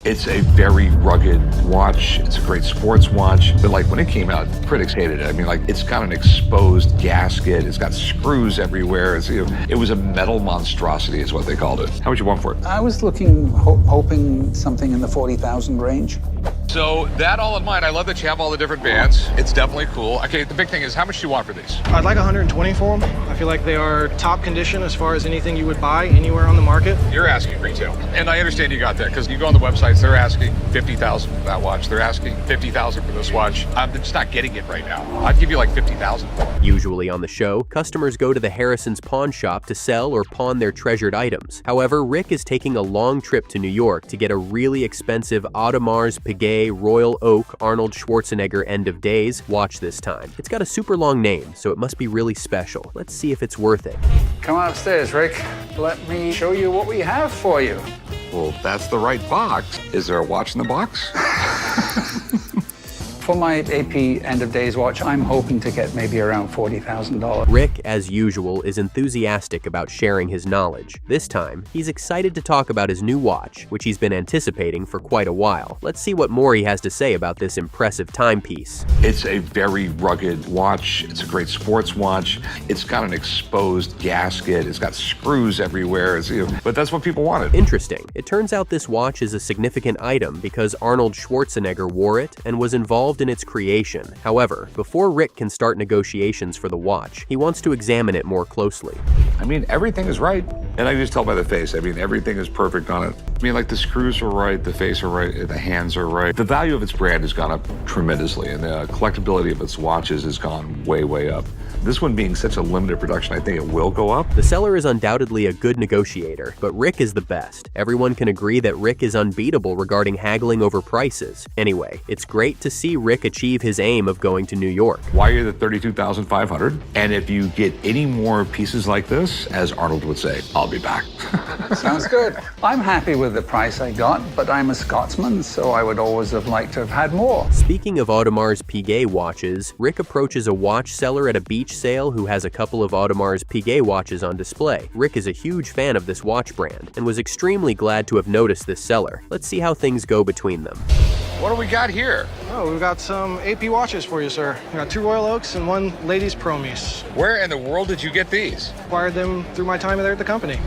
It's a very rugged watch. It's a great sports watch. But like when it came out, critics hated it. I mean, like it's got an exposed gasket. It's got screws everywhere. It was a metal monstrosity is what they called it. How much you want for it? I was looking, hoping something in the 40,000 range. So that all in mind, I love that you have all the different bands. It's definitely cool. Okay, the big thing is how much do you want for these? I'd like 120 for them. I feel like they are top condition as far as anything you would buy anywhere on the market. You're asking retail. And I understand you got that because you go on the websites, they're asking 50,000 for that watch. They're asking 50,000 for this watch. I'm just not getting it right now. I'd give you like 50,000 for it. Usually on the show, customers go to the Harrison's pawn shop to sell or pawn their treasured items. However, Rick is taking a long trip to New York to get a really expensive Audemars Piguet Royal Oak Arnold Schwarzenegger End of Days watch this time. It's got a super long name, so it must be really special. Let's see if it's worth it. Come on upstairs, Rick. Let me show you what we have for you. Well, that's the right box. Is there a watch in the box? For my AP end of days watch, I'm hoping to get maybe around $40,000. Rick, as usual, is enthusiastic about sharing his knowledge. This time, he's excited to talk about his new watch, which he's been anticipating for quite a while. Let's see what more he has to say about this impressive timepiece. It's a very rugged watch. It's a great sports watch. It's got an exposed gasket. It's got screws everywhere. But that's what people wanted. Interesting. It turns out this watch is a significant item because Arnold Schwarzenegger wore it and was involved in its creation. However, before Rick can start negotiations for the watch, he wants to examine it more closely. I mean, everything is right. And I can just tell by the face. I mean, everything is perfect on it. I mean, like the screws are right, the face are right, the hands are right. The value of its brand has gone up tremendously, and the collectability of its watches has gone way, way up. This one being such a limited production, I think it will go up. The seller is undoubtedly a good negotiator, but Rick is the best. Everyone can agree that Rick is unbeatable regarding haggling over prices. Anyway, it's great to see Rick achieve his aim of going to New York. Why are you the $32,500? And if you get any more pieces like this, as Arnold would say, I'll be back. Sounds good. I'm happy with the price I got, but I'm a Scotsman, so I would always have liked to have had more. Speaking of Audemars Piguet watches, Rick approaches a watch seller at a beach sale who has a couple of Audemars Piguet watches on display. Rick is a huge fan of this watch brand and was extremely glad to have noticed this seller. Let's see how things go between them. What do we got here? Oh, we've got some AP watches for you, sir. We got 2 Royal Oaks and 1 Ladies Promise. Where in the world did you get these? Acquired them through my time there at the company.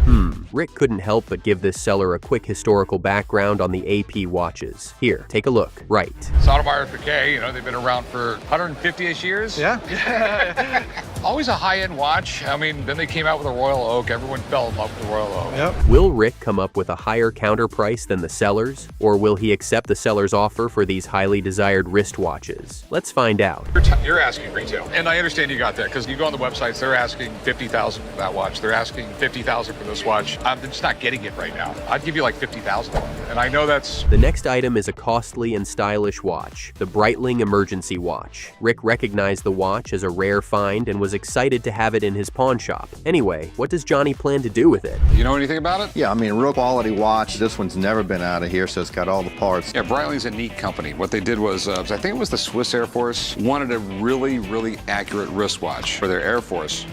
Rick couldn't help but give this seller a quick historical background on the AP watches. Here, take a look. Right. Audemars Piguet, they've been around for 150-ish years. Yeah. Always a high-end watch. I mean, then they came out with a Royal Oak. Everyone fell in love with the Royal Oak. Yep. Will Rick come up with a higher counter price than the sellers? Or will he accept the seller's offer for these highly desired wristwatches? Let's find out. You're asking retail. And I understand you got that because you go on the websites, they're asking 50,000 for that watch. They're asking 50,000 for this watch. I'm just not getting it right now. I'd give you like 50,000. And I know that's... The next item is a costly and stylish watch, the Breitling Emergency Watch. Rick recognized the watch as a rare find and was excited to have it in his pawn shop. Anyway, what does Johnny plan to do with it? You know anything about it? Yeah, I mean, real quality watch. This one's never been out of here, so it's got all the parts. Yeah, Breitling's a neat company. What they did was, I think it was the Swiss Air Force, wanted a really, really accurate wristwatch for their Air Force.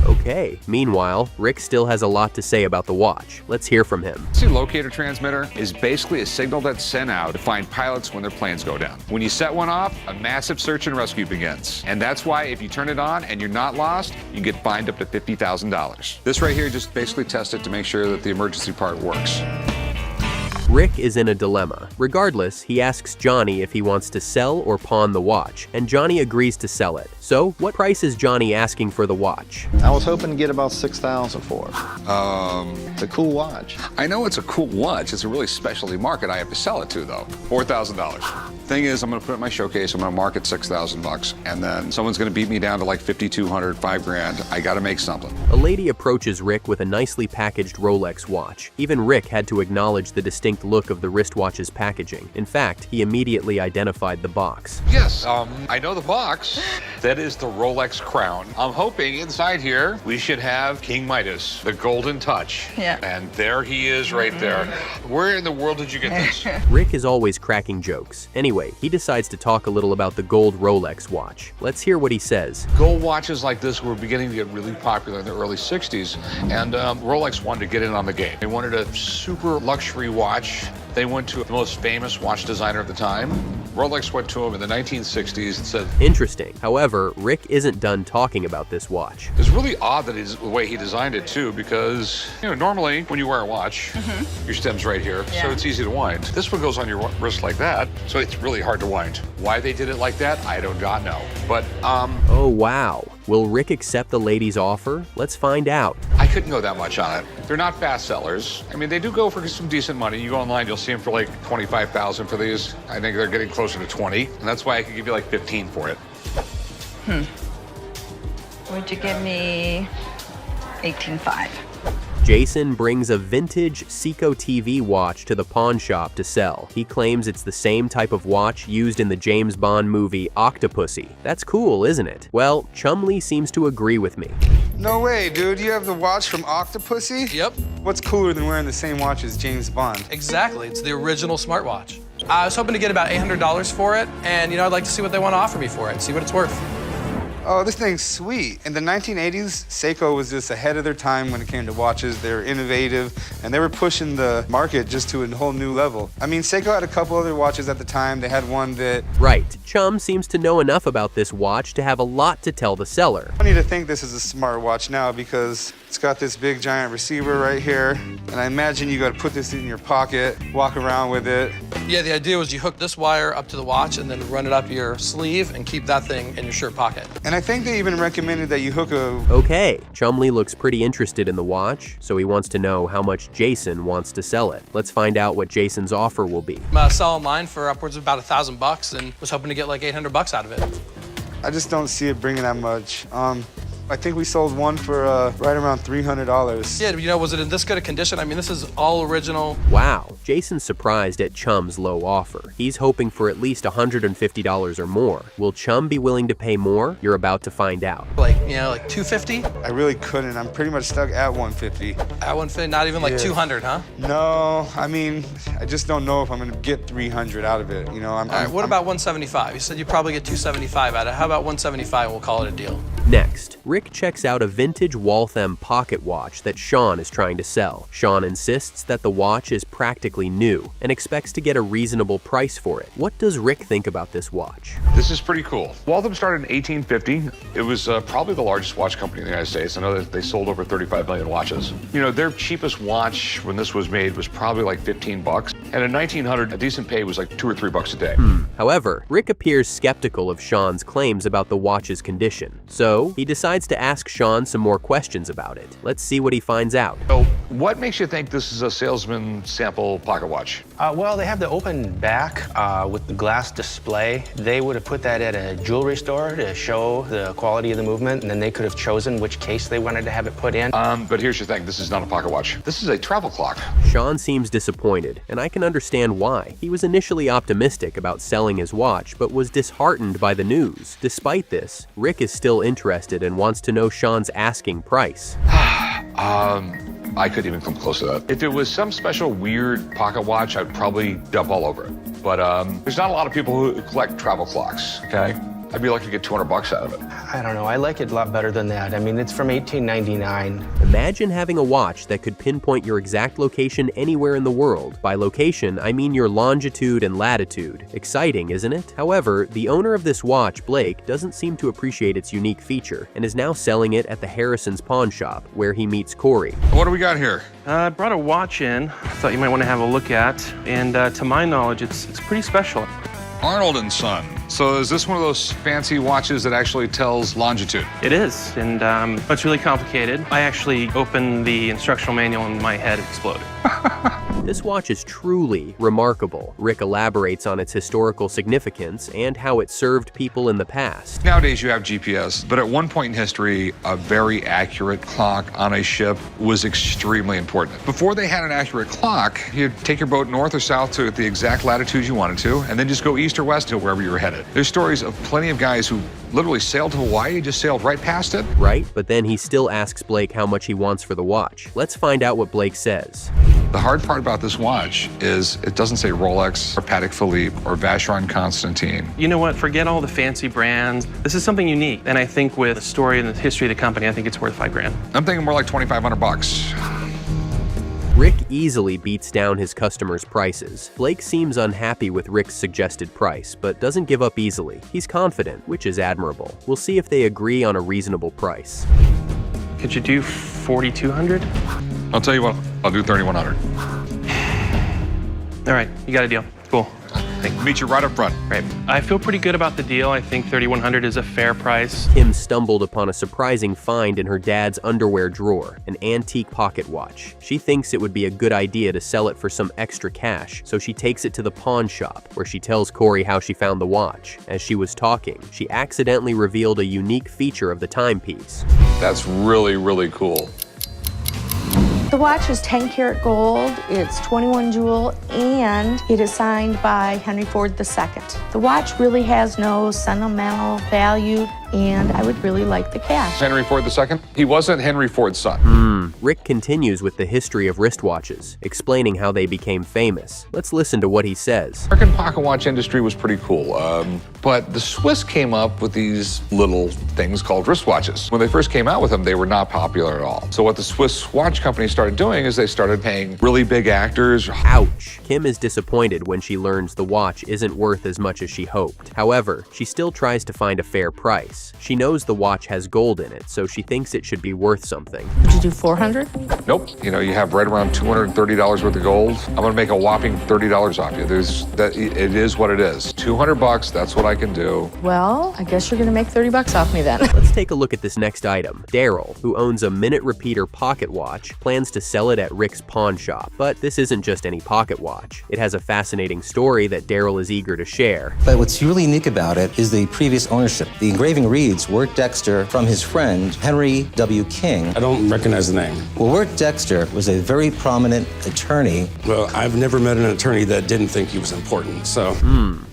Okay. Meanwhile, Rick still has a lot to say about the watch. Let's hear from him. See, locator transmitter is basically a signal that's sent out to find pilots when their planes go down. When you set one off, a massive search and rescue begins. And that's why if you turn it on and you're not lost, you get fined up to $50,000. This right here just basically tests it to make sure that the emergency part works. Rick is in a dilemma. Regardless, he asks Johnny if he wants to sell or pawn the watch, and Johnny agrees to sell it. So, what price is Johnny asking for the watch? I was hoping to get about $6,000 for it. It's a cool watch. I know it's a cool watch. It's a really specialty market I have to sell it to, though. $4,000. Thing is, I'm going to put it in my showcase. I'm going to mark it $6,000, and then someone's going to beat me down to like $5,200, $5,000. I got to make something. A lady approaches Rick with a nicely packaged Rolex watch. Even Rick had to acknowledge the distinct look of the wristwatch's packaging. In fact, he immediately identified the box. Yes, I know the box. That is the Rolex crown. I'm hoping inside here we should have King Midas, the golden touch. Yeah. And there he is right there. Where in the world did you get this? Rick is always cracking jokes. Anyway, he decides to talk a little about the gold Rolex watch. Let's hear what he says. Gold watches like this were beginning to get really popular in the early 60s, and Rolex wanted to get in on the game. They wanted a super luxury watch They went to the most famous watch designer at the time. Rolex went to him in the 1960s and said, Interesting. However, Rick isn't done talking about this watch. it's really odd that the way he designed it too, because normally when you wear a watch, your stem's right here, so it's easy to wind. This one goes on your wrist like that, so it's really hard to wind. Why they did it like that, I do not know. But Oh wow. Will Rick accept the lady's offer? Let's find out. I couldn't go that much on it. They're not fast sellers. I mean, they do go for some decent money. You go online, you'll see them for like $25,000 for these. I think they're getting closer to 20, and that's why I could give you like 15 for it. Would you give me 18.5? Jason brings a vintage Seiko TV watch to the pawn shop to sell. He claims it's the same type of watch used in the James Bond movie Octopussy. That's cool, isn't it? Well, Chumley seems to agree with me. No way, dude. You have the watch from Octopussy? Yep, What's cooler than wearing the same watch as James Bond? exactly. It's the original smartwatch. I was hoping to get about $800 for it, and I'd like to see what they want to offer me for it, see what it's worth. Oh, this thing's sweet. In the 1980s, Seiko was just ahead of their time when it came to watches. They were innovative, and they were pushing the market just to a whole new level. I mean, Seiko had a couple other watches at the time. They had one that... Right. Chum seems to know enough about this watch to have a lot to tell the seller. I need to think this is a smartwatch now because it's got this big giant receiver right here. And I imagine you got to put this in your pocket, walk around with it. Yeah, the idea was you hook this wire up to the watch and then run it up your sleeve and keep that thing in your shirt pocket. And I think they even recommended that you hook a... Okay, Chumley looks pretty interested in the watch, so he wants to know how much Jason wants to sell it. Let's find out what Jason's offer will be. I'm sell online for upwards of about $1,000 and was hoping to get like $800 out of it. I just don't see it bringing that much. I think we sold one for right around $300. Yeah, was it in this good a condition? I mean, this is all original. Wow, Jason's surprised at Chum's low offer. He's hoping for at least $150 or more. Will Chum be willing to pay more? You're about to find out. Like $250? I really couldn't. I'm pretty much stuck at 150. At 150, not even like Yeah. 200, huh? No, I mean, I just don't know if I'm gonna get 300 out of it. I'm, All right, what about 175? You said you'd probably get 275 out of it. How about 175 and we'll call it a deal? Next, Rick checks out a vintage Waltham pocket watch that Sean is trying to sell. Sean insists that the watch is practically new and expects to get a reasonable price for it. What does Rick think about this watch? This is pretty cool. Waltham started in 1850. It was probably the largest watch company in the United States. I know that they sold over 35 million watches. Their cheapest watch when this was made was probably like 15 bucks. And in 1900, a decent pay was like $2 or $3 a day. However, Rick appears skeptical of Sean's claims about the watch's condition. So, he decides to ask Sean some more questions about it. Let's see what he finds out. So, what makes you think this is a salesman sample pocket watch? Well, they have the open back with the glass display. They would have put that at a jewelry store to show the quality of the movement, and then they could have chosen which case they wanted to have it put in. But here's your thing, this is not a pocket watch. This is a travel clock. Sean seems disappointed, and I can understand why. He was initially optimistic about selling his watch, but was disheartened by the news. Despite this, Rick is still interested and wants to know Sean's asking price. I couldn't even come close to that. If it was some special weird pocket watch, I'd probably dump all over it. But there's not a lot of people who collect travel clocks, okay? I'd be lucky to get $200 out of it. I don't know. I like it a lot better than that. I mean, it's from 1899. Imagine having a watch that could pinpoint your exact location anywhere in the world. By location, I mean your longitude and latitude. Exciting, isn't it? However, the owner of this watch, Blake, doesn't seem to appreciate its unique feature and is now selling it at the Harrison's pawn shop, where he meets Corey. What do we got here? I brought a watch in. I thought you might want to have a look at, and to my knowledge, it's pretty special. Arnold & Son. So is this one of those fancy watches that actually tells longitude? It is, and it's really complicated. I actually opened the instructional manual and my head exploded. This watch is truly remarkable. Rick elaborates on its historical significance and how it served people in the past. Nowadays you have GPS, but at one point in history, a very accurate clock on a ship was extremely important. Before they had an accurate clock, you'd take your boat north or south to the exact latitude you wanted to, and then just go east or west to wherever you were headed. There's stories of plenty of guys who literally sailed to Hawaii, just sailed right past it. Right, but then he still asks Blake how much he wants for the watch. Let's find out what Blake says. The hard part about this watch is it doesn't say Rolex or Patek Philippe or Vacheron Constantin. You know what? Forget all the fancy brands. This is something unique, and I think with the story and the history of the company, I think it's worth $5 grand. I'm thinking more like $2,500. Rick easily beats down his customers' prices. Blake seems unhappy with Rick's suggested price, but doesn't give up easily. He's confident, which is admirable. We'll see if they agree on a reasonable price. Could you do 4,200? I'll tell you what, I'll do 3,100. All right, you got a deal. Cool. Meet you right up front. Right. I feel pretty good about the deal. I think 3,100 is a fair price. Kim stumbled upon a surprising find in her dad's underwear drawer, an antique pocket watch. She thinks it would be a good idea to sell it for some extra cash, so she takes it to the pawn shop, where she tells Corey how she found the watch. As she was talking, she accidentally revealed a unique feature of the timepiece. That's really, really cool. The watch is 10 karat gold, it's 21 jewel, and it is signed by Henry Ford II. The watch really has no sentimental value, and I would really like the cash. Henry Ford II? He wasn't Henry Ford's son. Rick continues with the history of wristwatches, explaining how they became famous. Let's listen to what he says. The American pocket watch industry was pretty cool, but the Swiss came up with these little things called wristwatches. When they first came out with them, they were not popular at all. So what the Swiss watch company started doing is they started paying really big actors. Ouch! Kim is disappointed when she learns the watch isn't worth as much as she hoped. However, she still tries to find a fair price. She knows the watch has gold in it, so she thinks it should be worth something. Would you do 400? Nope. You know, you have right around $230 worth of gold. I'm gonna make a whopping $30 off you. It is what it is. $200, that's what I can do. Well, I guess you're gonna make 30 bucks off me then. Let's take a look at this next item. Daryl, who owns a minute repeater pocket watch, plans to sell it at Rick's pawn shop. But this isn't just any pocket watch. It has a fascinating story that Daryl is eager to share. But what's really unique about it is the previous ownership. The engraving reads Wirt Dexter from his friend Henry W. King. I don't recognize the name. Well, Wirt Dexter was a very prominent attorney. Well, I've never met an attorney that didn't think he was important, so.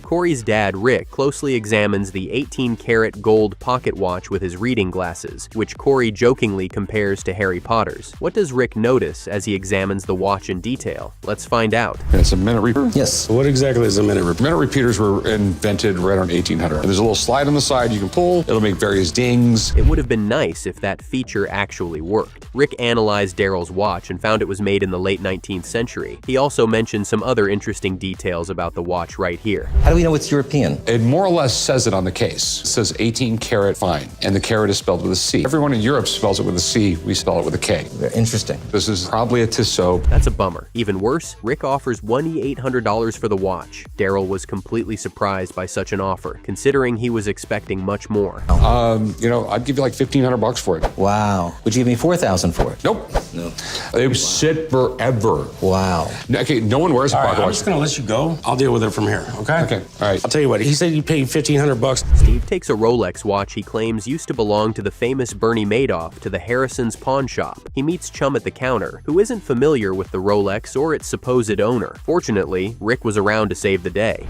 Corey's dad, Rick, closely examines the 18-karat gold pocket watch with his reading glasses, which Corey jokingly compares to Harry Potter's. What does Rick notice as he examines the watch in detail? Let's find out. It's a minute repeater? Yes. What exactly is a minute repeater? Minute repeaters were invented right around 1800. And there's a little slide on the side you can pull. It'll make various dings. It would have been nice if that feature actually worked. Rick analyzed Daryl's watch and found it was made in the late 19th century. He also mentioned some other interesting details about the watch right here. How do we know it's European? It more or less says it on the case. It says 18 karat fine, and the carat is spelled with a C. Everyone in Europe spells it with a C. We spell it with a K. Very interesting. This is probably a Tissot. That's a bummer. Even worse, Rick offers $2,800 for the watch. Daryl was completely surprised by such an offer, considering he was expecting much more. You know, I'd give you like $1,500 for it. Wow. Would you give me $4,000 for it? Nope. No. They sit forever. Wow. Okay, no one wears a All right, pocket I'm watch. just gonna let you go. I'll deal with it from here, okay? Okay, all right. I'll tell you what, he said you paid $1,500. Steve takes a Rolex watch he claims used to belong to the famous Bernie Madoff to the Harrison's pawn shop. He meets Chum at the counter, who isn't familiar with the Rolex or its supposed owner. Fortunately, Rick was around to save the day.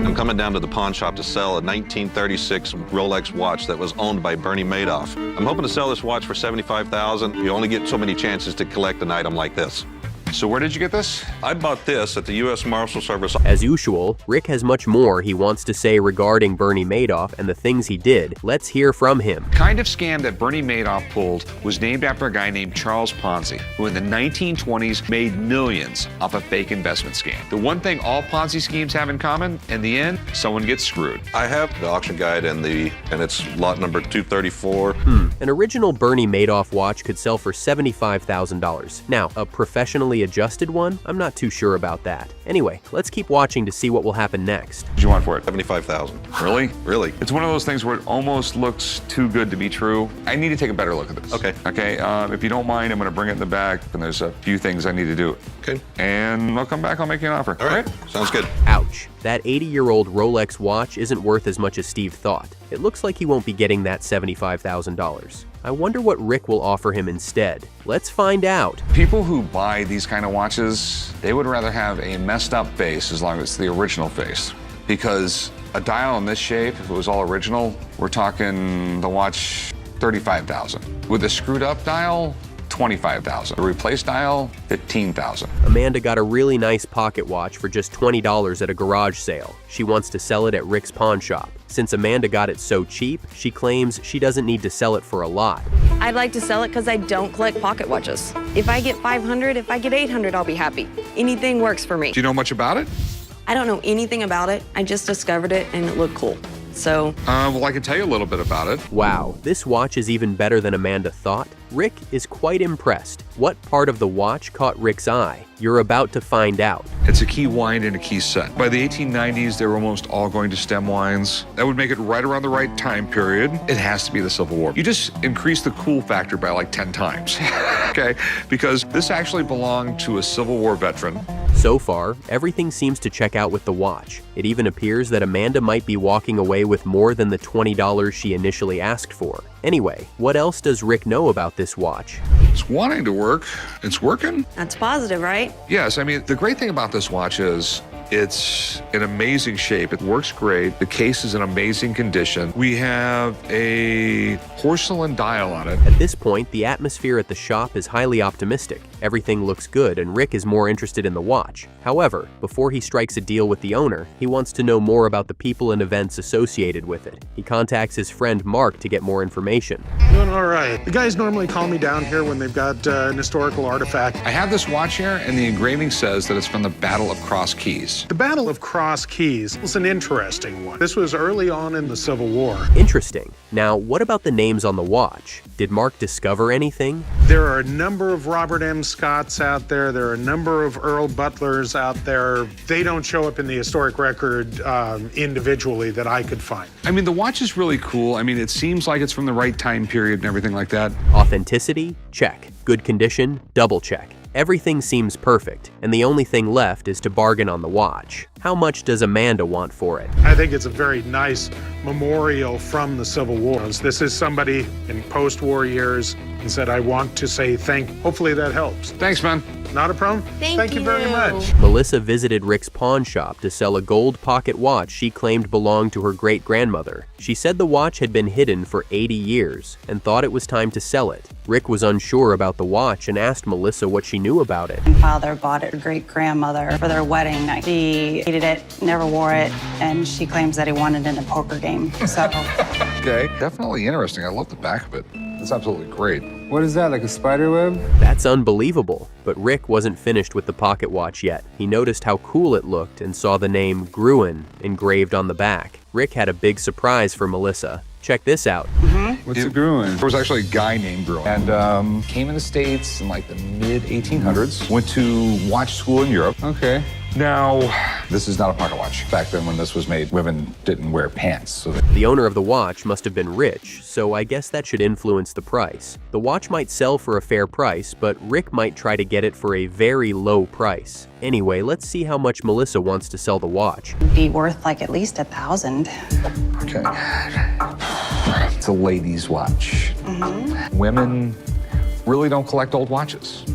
I'm coming down to the pawn shop to sell a 1936 Rolex watch that was owned by Bernie Madoff. I'm hoping to sell this watch for $75,000. You only get so many chances to collect an item like this. So where did you get this? I bought this at the U.S. Marshal Service. As usual, Rick has much more he wants to say regarding Bernie Madoff and the things he did. Let's hear from him. Kind of scam that Bernie Madoff pulled was named after a guy named Charles Ponzi, who in the 1920s made millions off a fake investment scam. The one thing all Ponzi schemes have in common, in the end, someone gets screwed. I have the auction guide and it's lot number 234. An original Bernie Madoff watch could sell for $75,000. Now, a professionally adjusted one? I'm not too sure about that. Anyway, let's keep watching to see what will happen next. What do you want for it? $75,000. Really? Really? It's one of those things where it almost looks too good to be true. I need to take a better look at this. Okay. Okay, if you don't mind, I'm gonna bring it in the back, and there's a few things I need to do. Okay. And I'll come back, I'll make you an offer. All right. Sounds good. Ouch. That 80-year-old Rolex watch isn't worth as much as Steve thought. It looks like he won't be getting that $75,000. I wonder what Rick will offer him instead. Let's find out. People who buy these kind of watches, they would rather have a messed up face as long as it's the original face. Because a dial in this shape, if it was all original, we're talking the watch $35,000. With a screwed up dial, $25,000. The replace dial, $15,000. Amanda got a really nice pocket watch for just $20 at a garage sale. She wants to sell it at Rick's pawn shop. Since Amanda got it so cheap, she claims she doesn't need to sell it for a lot. I'd like to sell it because I don't collect pocket watches. If I get 500, if I get 800, I'll be happy. Anything works for me. Do you know much about it? I don't know anything about it. I just discovered it and it looked cool. So, well, I can tell you a little bit about it. Wow, this watch is even better than Amanda thought. Rick is quite impressed. What part of the watch caught Rick's eye? You're about to find out. It's a key wind and a key set. By the 1890s, they were almost all going to stem winds. That would make it right around the right time period. It has to be the Civil War. You just increase the cool factor by like 10 times, okay? Because this actually belonged to a Civil War veteran. So far, everything seems to check out with the watch. It even appears that Amanda might be walking away with more than the $20 she initially asked for. Anyway, what else does Rick know about this watch? It's wanting to work. It's working. that's positive, right? Yes, I mean, the great thing about this watch is it's in amazing shape. It works great. The case is in amazing condition. We have a porcelain dial on it. At this point, the atmosphere at the shop is highly optimistic. Everything looks good and Rick is more interested in the watch. However, before he strikes a deal with the owner, he wants to know more about the people and events associated with it. He contacts his friend Mark to get more information. Doing all right. The guys normally call me down here when they've got an historical artifact. I have this watch here, and the engraving says that it's from the Battle of Cross Keys. The Battle of Cross Keys was an interesting one. This was early on in the Civil War. Interesting. Now, what about the names on the watch? Did Mark discover anything? There are a number of Robert M. Scotts out there. There are a number of Earl Butlers out there. They don't show up in the historic record individually that I could find. I mean, the watch is really cool. I mean, it seems like it's from the right time period and everything like that. Authenticity? Check. Good condition? Double check. Everything seems perfect, and the only thing left is to bargain on the watch. How much does Amanda want for it? I think it's a very nice memorial from the Civil War. This is somebody in post-war years and said, I want to say thank you. Hopefully that helps. Thanks, man. Not a problem. Thank you very much. Melissa visited Rick's pawn shop to sell a gold pocket watch she claimed belonged to her great-grandmother. She said the watch had been hidden for 80 years and thought it was time to sell it. Rick was unsure about the watch and asked Melissa what she knew about it. My father bought it for great-grandmother for their wedding night. She hated it, never wore it, and she claims that he won it in a poker game. So. Okay. Definitely interesting. I love the back of it. It's absolutely great. What is that, like a spider web? That's unbelievable. But Rick wasn't finished with the pocket watch yet. He noticed how cool it looked and saw the name Gruen engraved on the back. Rick had a big surprise for Melissa. Check this out. What's a Gruen? There was actually a guy named Gruen, and came in the States in like the mid-1800s, went to watch school in Europe. Okay. Now, this is not a pocket watch. Back then when this was made, women didn't wear pants. So The owner of the watch must have been rich, so I guess that should influence the price. The watch might sell for a fair price, but Rick might try to get it for a very low price. Anyway, let's see how much Melissa wants to sell the watch. Be worth like at least $1,000. Okay. It's a ladies' watch. Women really don't collect old watches.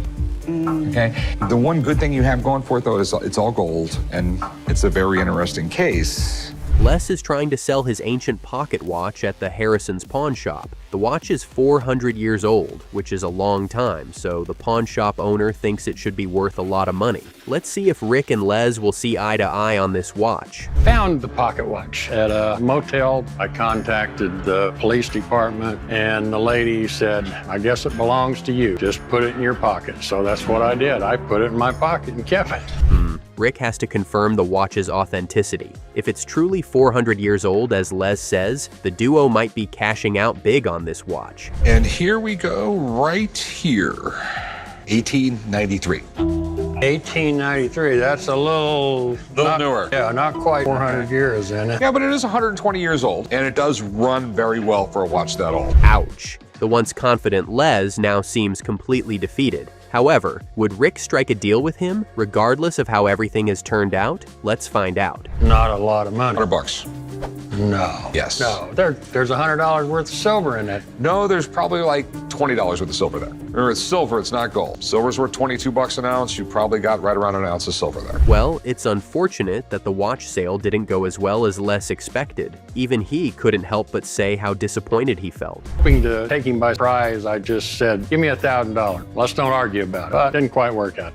Okay. The one good thing you have going for it, though, is it's all gold, and it's a very interesting case. Les is trying to sell his ancient pocket watch at the Harrison's pawn shop. The watch is 400 years old, which is a long time, so the pawn shop owner thinks it should be worth a lot of money. Let's see if Rick and Les will see eye to eye on this watch. Found the pocket watch at a motel. I contacted the police department, and the lady said, I guess it belongs to you. Just put it in your pocket. So that's what I did. I put it in my pocket and kept it. Rick has to confirm the watch's authenticity. If it's truly 400 years old, as Les says, the duo might be cashing out big on this watch. And here we go, right here. 1893. 1893, that's a little newer. Yeah, not quite 400 years in it. Yeah, but it is 120 years old, and it does run very well for a watch that old. Ouch. The once confident Les now seems completely defeated. However, would Rick strike a deal with him, regardless of how everything has turned out? Let's find out. Not a lot of money. $100. No. Yes. No. There's $100 worth of silver in it. No, there's probably like $20 worth of silver there. Remember, it's silver, it's not gold. Silver's worth 22 bucks an ounce. You probably got right around an ounce of silver there. Well, it's unfortunate that the watch sale didn't go as well as Les expected. Even he couldn't help but say how disappointed he felt. Hoping to take him by surprise, I just said, give me $1,000. Let's don't argue about it. But it didn't quite work out.